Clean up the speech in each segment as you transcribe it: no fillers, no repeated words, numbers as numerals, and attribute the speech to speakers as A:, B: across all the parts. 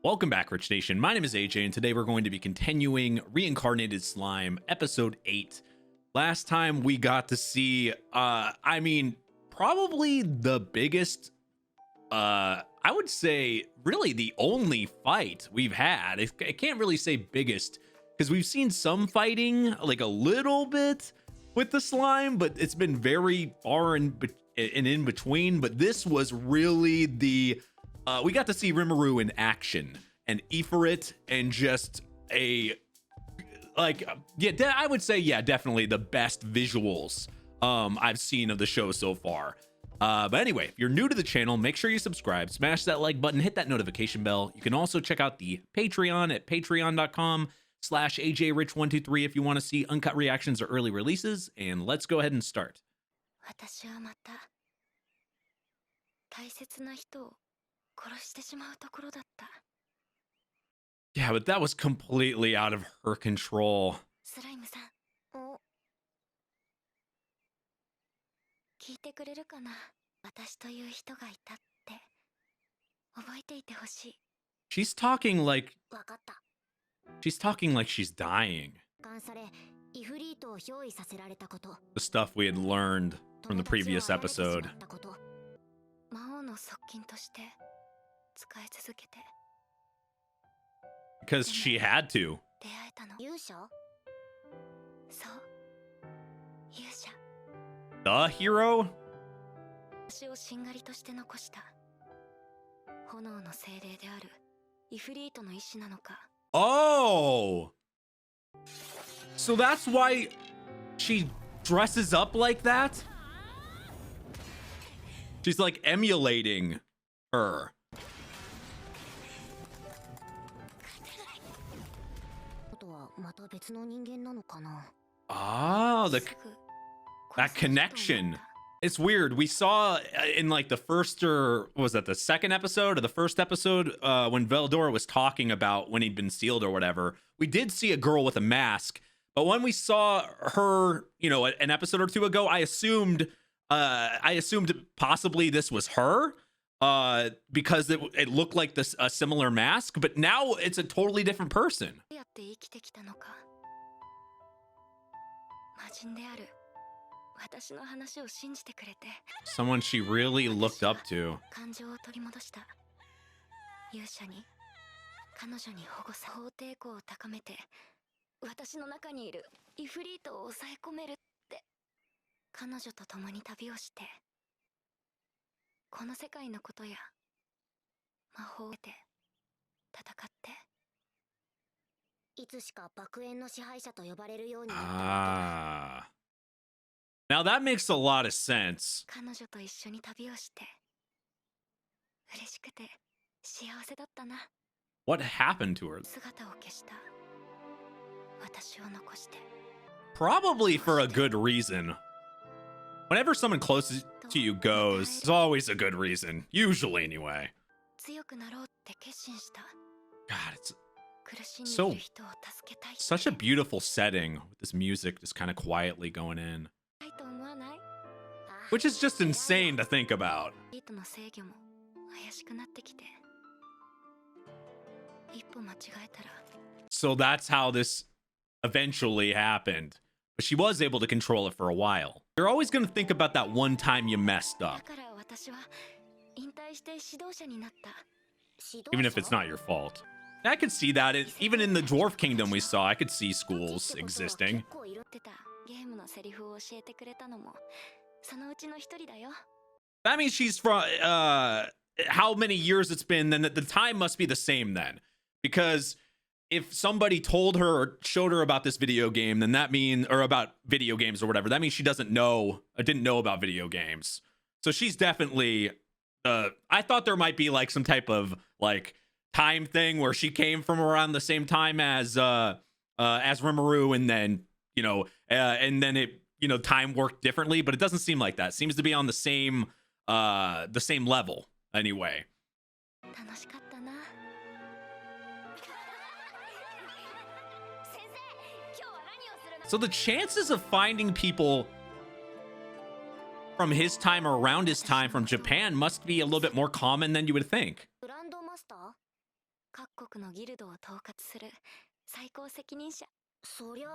A: Welcome back, Rich Nation. My name is AJ, and today we're going to be continuing Reincarnated Slime, Episode 8. Last time we got to see, probably the biggest, I would say, really the only fight we've had. I can't really say biggest, because we've seen some fighting, like a little bit with the slime, but it's been very far and in between. But this was really the... we got to see Rimuru in action and Ifrit, and just I would say, definitely the best visuals I've seen of the show so far. But anyway, if you're new to the channel, make sure you subscribe, smash that like button, hit that notification bell. You can also check out the Patreon at patreon.com/ajrich123 if you want to see uncut reactions or early releases. And let's go ahead and start. Yeah, but that was completely out of her control. She's talking like she's dying. The stuff we had learned from the previous episode. Because she had to. The hero? Oh! So that's why she dresses up like that? She's like emulating her. Oh, that connection. It's weird. We saw in like the first, or was that the second episode or the first episode, when Veldora was talking about when he'd been sealed or whatever, we did see a girl with a mask. But when we saw her, an episode or two ago, I assumed possibly this was her, because it looked like a similar mask, but now it's a totally different person. Someone she really looked up to. Ah. Now that makes a lot of sense. What happened to her? Probably for a good reason. Whenever someone close to you goes, it's always a good reason. Usually, anyway. God, it's such a beautiful setting with this music just kind of quietly going in. Which is just insane to think about. So that's how this eventually happened. But she was able to control it for a while. You're always going to think about that one time you messed up. Even if it's not your fault. I could see that. Even in the Dwarf Kingdom we saw, I could see schools existing. That means she's from, how many years it's been, then the time must be the same then. Because if somebody told her or showed her about this video game, then that means, or about video games or whatever, that means she didn't know about video games. So she's definitely, I thought there might be like some type of like time thing where she came from around the same time as Rimuru, and then, and then it, time worked differently, but it doesn't seem like that. It seems to be on the same level anyway. So the chances of finding people from his time or around his time from Japan must be a little bit more common than you would think.
B: 国のギルドを統括する最高責任者。そりゃ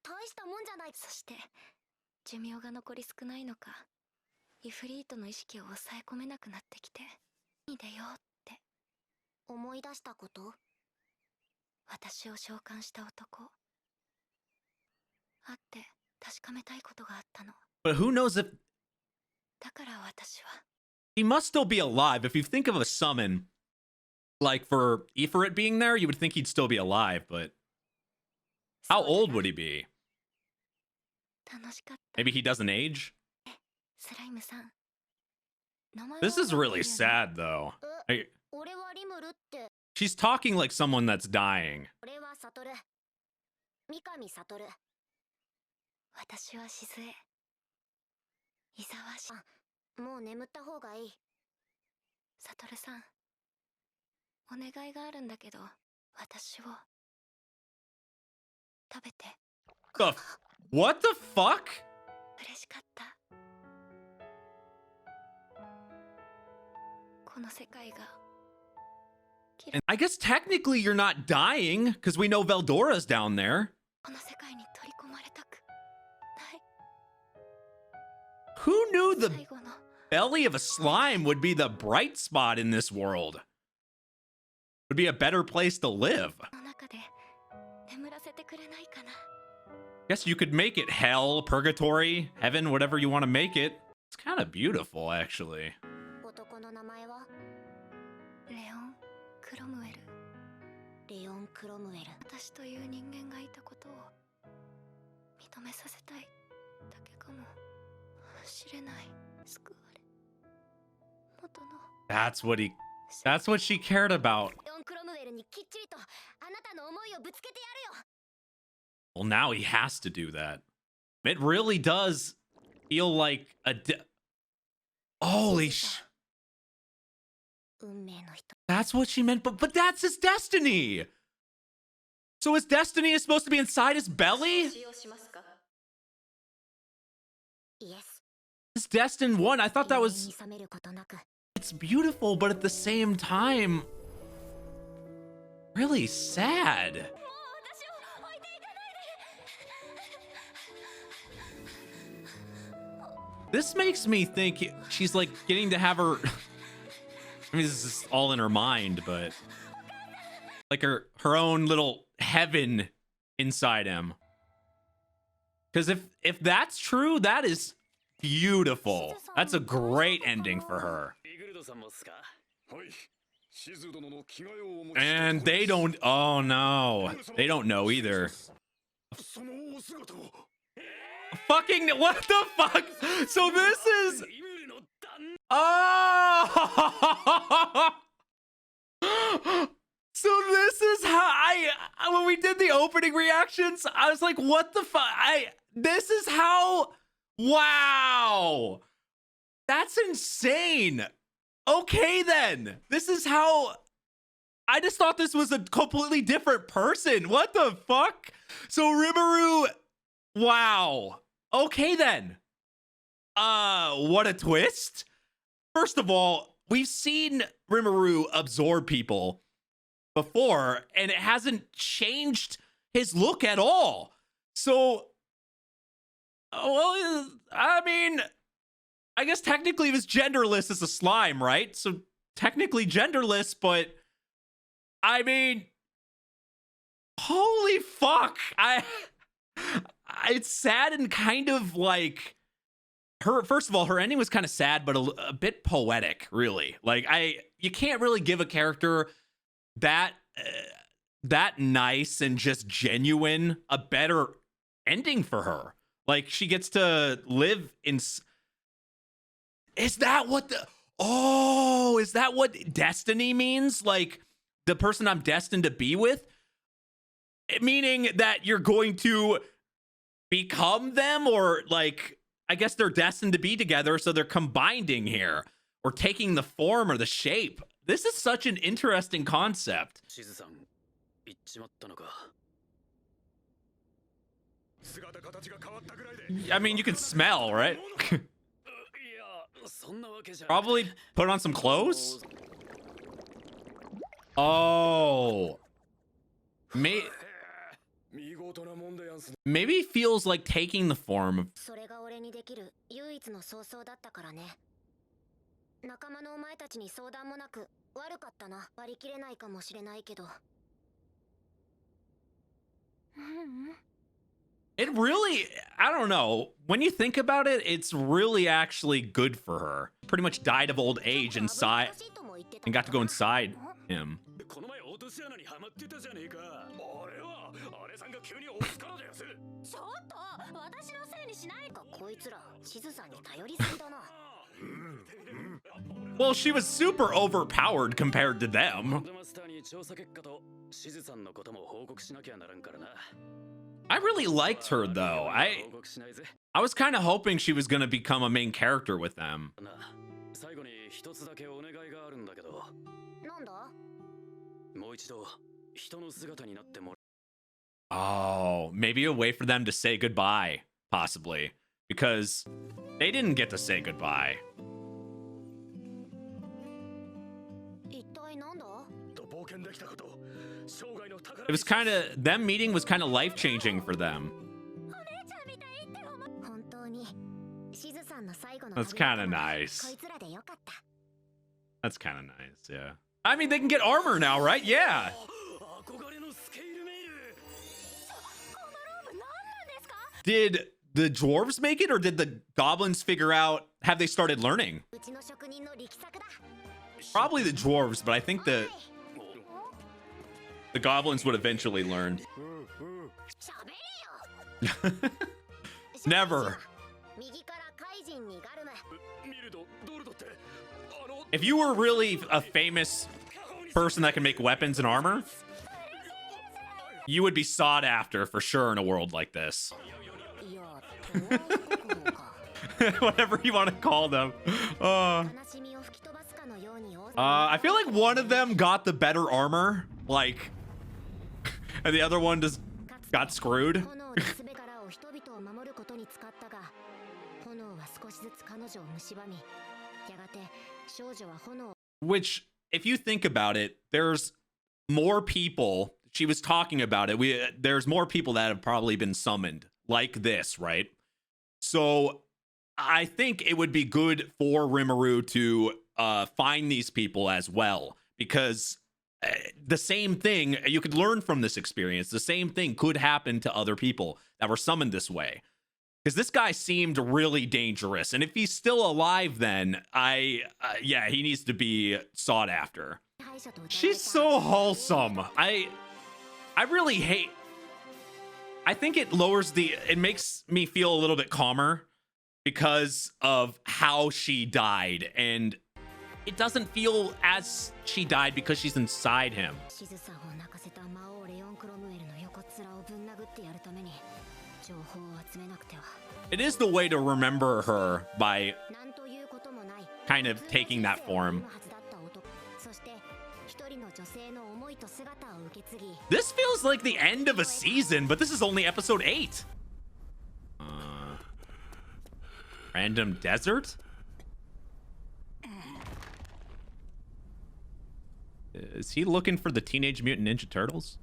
B: 大したもんじゃない。そして寿命が残り少ないのか、イフリートの意識を抑え込めなくなってきて、に出ようって思い出したこと。私を召喚した男、会って確かめたいことがあったの。
A: But who knows if
B: だから私は
A: he must still be alive. If you think of a summon, like for Ifrit being there, you would think he'd still be alive, but how old would he be?
B: 楽しかった。
A: Maybe he doesn't age?
B: スライムさん、名前は
A: This is really sad, though.
B: 俺はリムルって。
A: She's talking like someone that's dying.
B: 俺はサトル、三上サトル。私は静江、伊沢し。もう眠った方がいい。サトルさん、お願いがあるんだけど、私を食べて。
A: What the fuck?
B: 嬉しかった。この世界が。
A: And I guess technically you're not dying, because we know Veldora's down there.
B: この世界に取り込まれたくない。
A: Who knew the
B: 最後の
A: belly of a slime would be the bright spot in this world? Would be a better place to live.
B: の中で眠らせてくれないかな。
A: Guess you could make it hell, purgatory, heaven, whatever you want to make it. It's kind of beautiful, actually.
B: 男の名前はレオン・クロムウェル。レオン・クロムウェル。私という人間がいたことを認めさせたいだけかもしれない。救われ元の。
A: That's what she cared about.
B: レオン・クロムウェルにきっちりとあなたの思いをぶつけてやるよ。
A: Well, now he has to do that. It really does feel like a holy sh.
B: 運命の人。
A: That's what she meant, but that's his destiny. So his destiny is supposed to be inside his belly?
B: 使用しますか？ Yes.
A: His destined one. I thought that
B: 永遠
A: was.
B: に冷めることなく。
A: It's beautiful, but at the same time, really sad.
B: もう私を置いていかないで。
A: This makes me think she's like getting to have her. I mean, this is all in her mind, but like her own little heaven inside him. Because if that's true, that is beautiful. That's a great ending for her. And they don't. Oh no, they don't know either. Fucking what the fuck? So this is. Oh. So this is how when we did the opening reactions, I was like, what the fuck? This is how. Wow. That's insane. Okay, then. This is how. I just thought this was a completely different person. What the fuck? So Rimuru. Wow. Okay, then. What a twist. First of all, we've seen Rimuru absorb people before, and it hasn't changed his look at all. So, well, I mean, I guess technically he was genderless as a slime, right? So technically genderless, but I mean, holy fuck. It's sad and kind of like her. First of all, her ending was kind of sad, but a bit poetic, really. Like you can't really give a character that nice and just genuine a better ending for her. Like she gets to live in. Is that what is that what destiny means? Like the person I'm destined to be with? Meaning that you're going to become them, or like, I guess they're destined to be together, so they're combining here, or taking the form or the shape. This is such an interesting concept. I mean, you can smell, right? Probably put on some clothes. Oh. Maybe feels like taking the form of.
B: それが俺にできる唯一の想像だったからね。仲間のお前たちに相談もなく悪かったな。割り切れないかもしれないけど。
A: It really, I don't know. When you think about it, it's really actually good for her. Pretty much died of old age inside and got to go inside him.
C: この前落とし穴にはまってたじゃねえか。俺はあれさんが急に押すからです。
B: ちょっと私のせいにしないか。こいつら地図さんに頼りすぎだな。
A: Well, she was super overpowered compared to them.
C: マスターに調査結果としずさんのことも報告しなきゃならんからな。
A: I really liked her though. I was kind of hoping she was going to become a main character with them.
C: 最後に一つだけお願いがあるんだけど。
B: なんだ？
C: もう一度人の姿になっても。
A: Oh, maybe a way for them to say goodbye, possibly, because they didn't get to say goodbye.
B: 一体なんだ？
A: It was kind of, them meeting was kind of life-changing for them. That's kind of nice. That's kind of nice, yeah. I mean, they can get armor now, right? Yeah. Did the dwarves make it, or did the goblins figure out, have they started learning? Probably the dwarves, but I think the goblins would eventually learn. Never. If you were really a famous person that can make weapons and armor, you would be sought after for sure in a world like this. Whatever you want to call them. I feel like one of them got the better armor, like, and the other one just got screwed. Which, if you think about it, there's more people. She was talking about it. There's more people that have probably been summoned like this, right? So I think it would be good for Rimuru to find these people as well, because the same thing, you could learn from this experience. The same thing could happen to other people that were summoned this way. Because this guy seemed really dangerous. And if he's still alive, then yeah, he needs to be sought after. She's so wholesome. I really hate. I think it lowers it makes me feel a little bit calmer because of how she died. And it doesn't feel as she died because she's inside him. It is the way to remember her, by kind of taking that form. This feels like the end of a season, but this is only episode 8. Random desert? Is he looking for the Teenage Mutant Ninja Turtles?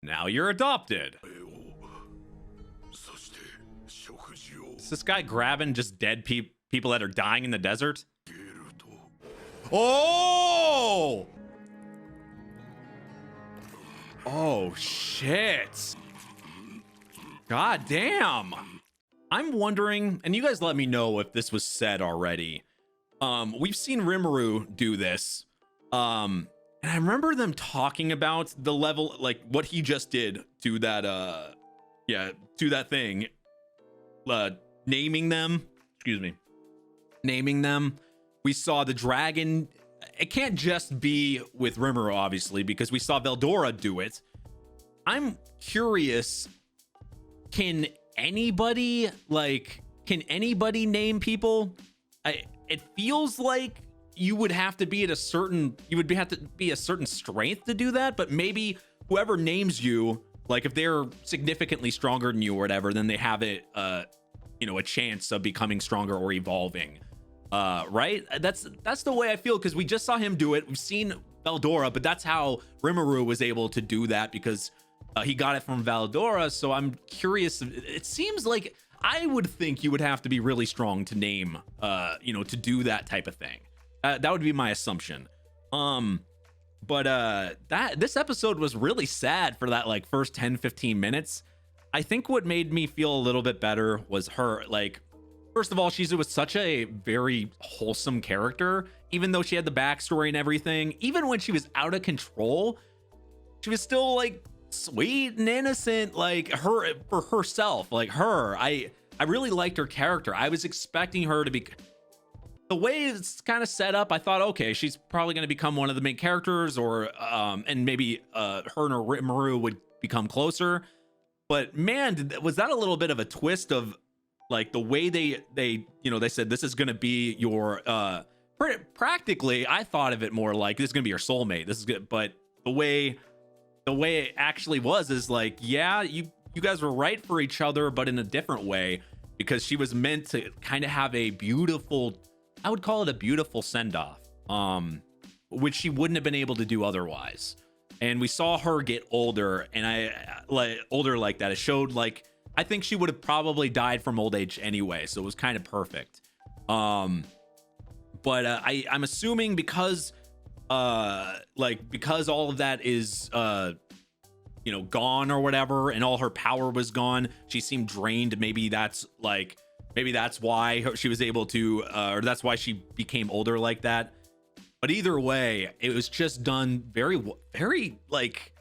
A: Now you're adopted. Is this guy grabbing just dead people that are dying in the desert? Oh! Oh, shit. God damn. I'm wondering, and you guys let me know if this was said already. We've seen Rimuru do this. And I remember them talking about the level, like what he just did to that, to that thing. Naming them. Excuse me. Naming them. We saw the dragon. It can't just be with Rimuru, obviously, because we saw Veldora do it. I'm curious, can anybody name people? It feels like you would have to be at a certain, have to be a certain strength to do that, but maybe whoever names you, like if they're significantly stronger than you or whatever, then they have it you know, a chance of becoming stronger or evolving. Right? That's the way I feel, because we just saw him do it. We've seen Veldora, but that's how Rimuru was able to do that, because he got it from Veldora. So I'm curious. It seems like I would think you would have to be really strong to name, you know, to do that type of thing. That would be my assumption. But this episode was really sad for that like first 10-15 minutes. I think what made me feel a little bit better was her, like, first of all, she was such a very wholesome character, even though she had the backstory and everything. Even when she was out of control, she was still like sweet and innocent, like her for herself. Like her, I really liked her character. I was expecting her to be, the way it's kind of set up, I thought, okay, she's probably going to become one of the main characters, or and maybe her and Rimuru would become closer. But man, was that a little bit of a twist of like the way they you know, they said this is going to be your practically, I thought of it more like this is going to be your soulmate. This is good, but the way it actually was is like, yeah, you guys were right for each other, but in a different way, because she was meant to kind of have a beautiful, I would call it a beautiful send-off, which she wouldn't have been able to do otherwise. And we saw her get older, and I like older like that. It showed like, I think she would have probably died from old age anyway, so it was kind of perfect. But I'm assuming because because all of that is you know, gone or whatever, and all her power was gone, she seemed drained. Maybe that's why she was able to, or that's why she became older like that. But either way, it was just done very, very, like,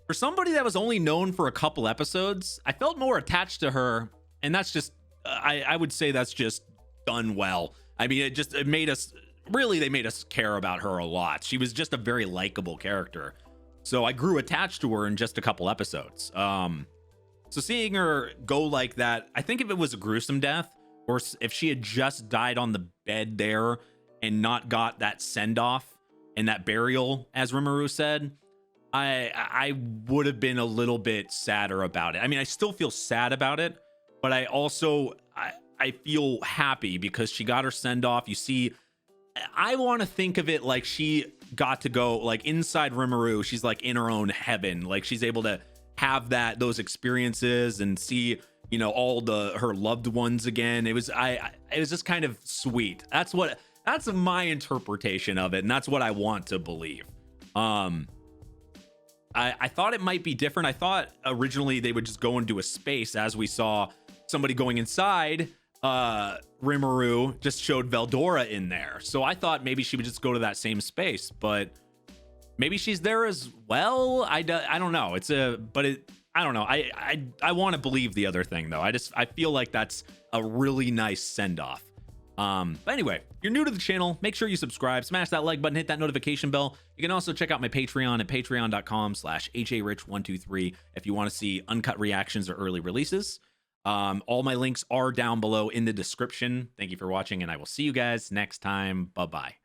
A: for somebody that was only known for a couple episodes, I felt more attached to her, and that's just, I would say that's just done well. I mean, it made us, really, they made us care about her a lot. She was just a very likable character. So I grew attached to her in just a couple episodes. So seeing her go like that, I think if it was a gruesome death, or if she had just died on the bed there and not got that send-off and that burial, as Rimuru said, I would have been a little bit sadder about it. I mean, I still feel sad about it, but I also, I feel happy because she got her send-off. You see, I want to think of it like she got to go like inside Rimuru. She's like in her own heaven. Like she's able to have those experiences and see, you know, all her loved ones again. It was just kind of sweet. That's my interpretation of it, and that's what I want to believe. I thought it might be different. I thought originally they would just go into a space, as we saw somebody going inside. Rimuru just showed Veldora in there, so I thought maybe she would just go to that same space, but maybe she's there as well. I don't know. I don't know. I want to believe the other thing though. I feel like that's a really nice send off. But anyway, if you're new to the channel, make sure you subscribe, smash that like button, hit that notification bell. You can also check out my Patreon at patreon.com/ajrich123 if you want to see uncut reactions or early releases. All my links are down below in the description. Thank you for watching, and I will see you guys next time. Bye-bye.